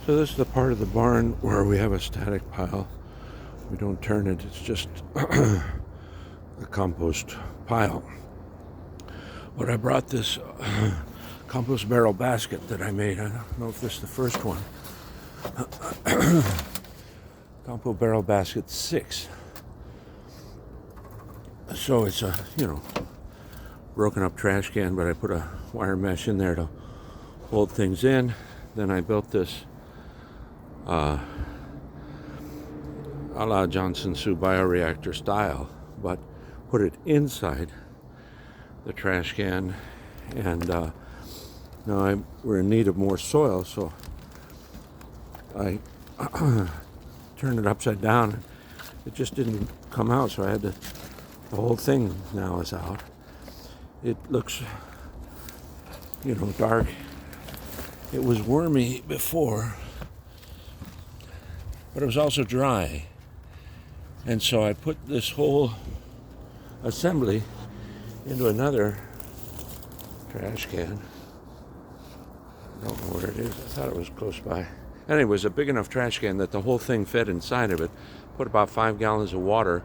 So this is the part of the barn where we have a static pile. We don't turn it, it's just a compost pile. But I brought this compost barrel basket that I made. I don't know if this is the first one. Compost barrel basket 6. So it's a, broken up trash can, but I put a wire mesh in there to hold things in. Then I built this a la Johnson Sioux bioreactor style, but put it inside the trash can. And now we're in need of more soil, so I turned it upside down and it just didn't come out, so I had to, the whole thing now is out. It looks, dark. It was wormy before, but it was also dry. And so I put this whole assembly into another trash can. I don't know where it is. I thought it was close by. Anyway, it was a big enough trash can that the whole thing fit inside of it. Put about 5 gallons of water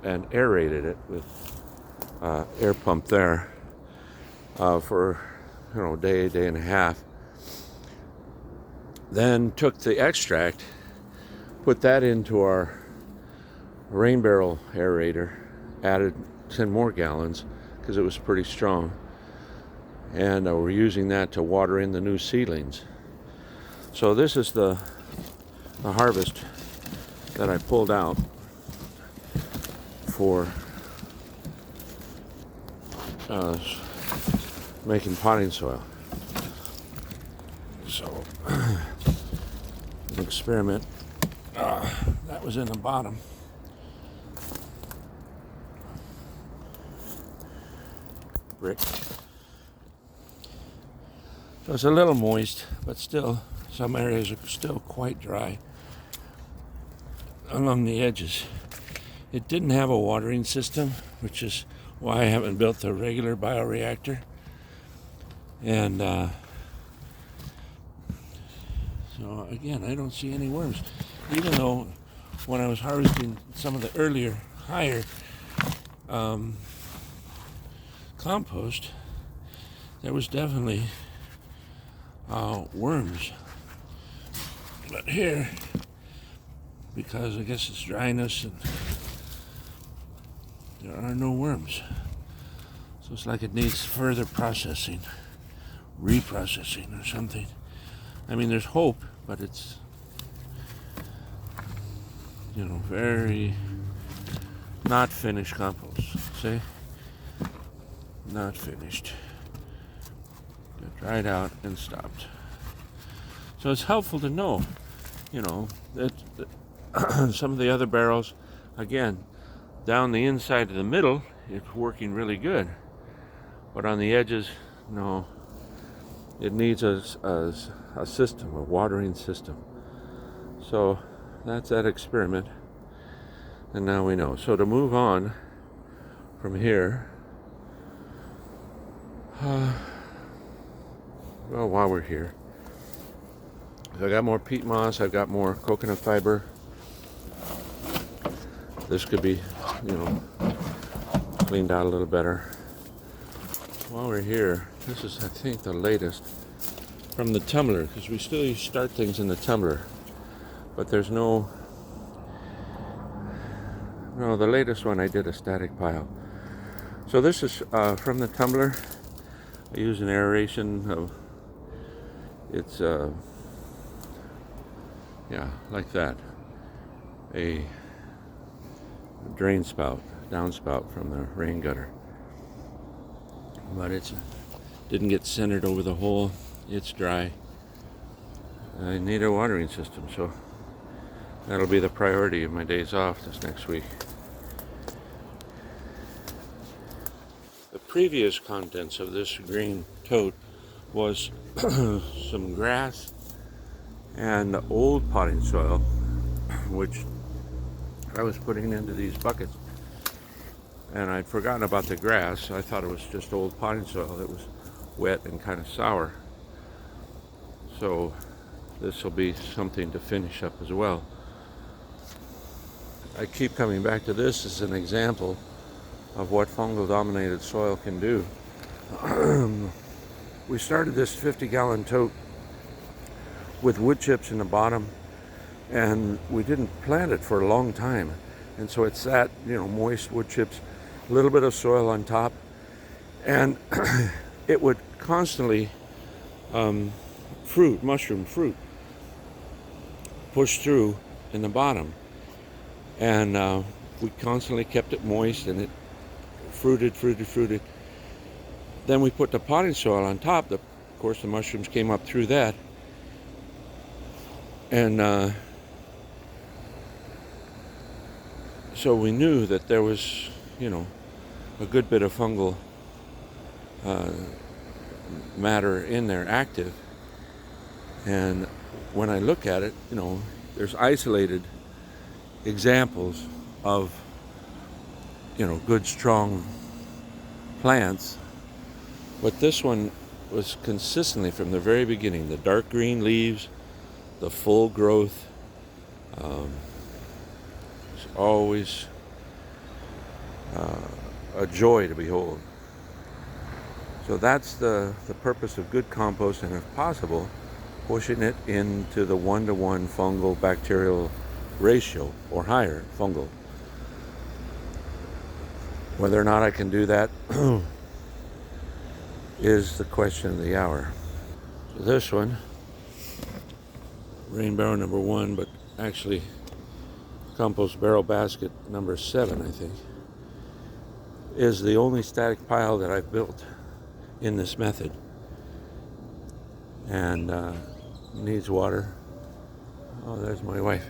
and aerated it with air pump there for a day and a half. Then took the extract, put that into our rain barrel aerator, added 10 more gallons because it was pretty strong, and we're using that to water in the new seedlings. So this is the harvest that I pulled out for making potting soil. So an experiment that was in the bottom. Brick. So it's a little moist, but still some areas are still quite dry along the edges. It didn't have a watering system, which is why I haven't built the regular bioreactor. And so again, I don't see any worms, even though when I was harvesting some of the earlier higher compost, there was definitely worms. But here, because I guess it's dryness, and there are no worms. So it's like it needs further processing, reprocessing or something. I mean, there's hope, but it's, very not finished compost. See? Not finished. Got dried out and stopped. So it's helpful to know, that some of the other barrels, again, down the inside of the middle, it's working really good. But on the edges, no. It needs a system, a watering system. So that's that experiment. And now we know. So to move on from here, well, while we're here, I got more peat moss, I've got more coconut fiber. This could be, cleaned out a little better. While we're here, this is, I think, the latest from the tumbler, because we still start things in the tumbler, but there's no, the latest one I did a static pile. So this is from the tumbler. I use an aeration of, it's like that, a drain spout, downspout from the rain gutter. But it didn't get centered over the hole. It's dry. I need a watering system, so that'll be the priority of my days off this next week. The previous contents of this green tote was some grass and old potting soil, which I was putting into these buckets. And I'd forgotten about the grass. I thought it was just old potting soil that was wet and kind of sour. So this will be something to finish up as well. I keep coming back to this as an example of what fungal dominated soil can do. We started this 50-gallon tote with wood chips in the bottom, and we didn't plant it for a long time, and so it sat, moist wood chips, a little bit of soil on top, and it would constantly mushroom fruit push through in the bottom, and we constantly kept it moist, and it fruited. Then we put the potting soil on top. Of course, the mushrooms came up through that, and so we knew that there was, a good bit of fungal matter in there active. And when I look at it, there's isolated examples of, good, strong plants. But this one was consistently from the very beginning, the dark green leaves, the full growth. It's always a joy to behold. So that's the purpose of good compost, and if possible, pushing it into the 1-to-1 fungal bacterial ratio or higher fungal. Whether or not I can do that is the question of the hour. So this one, rain barrel number 1, but actually compost barrel basket number 7, I think, is the only static pile that I've built in this method, and needs water. Oh, there's my wife.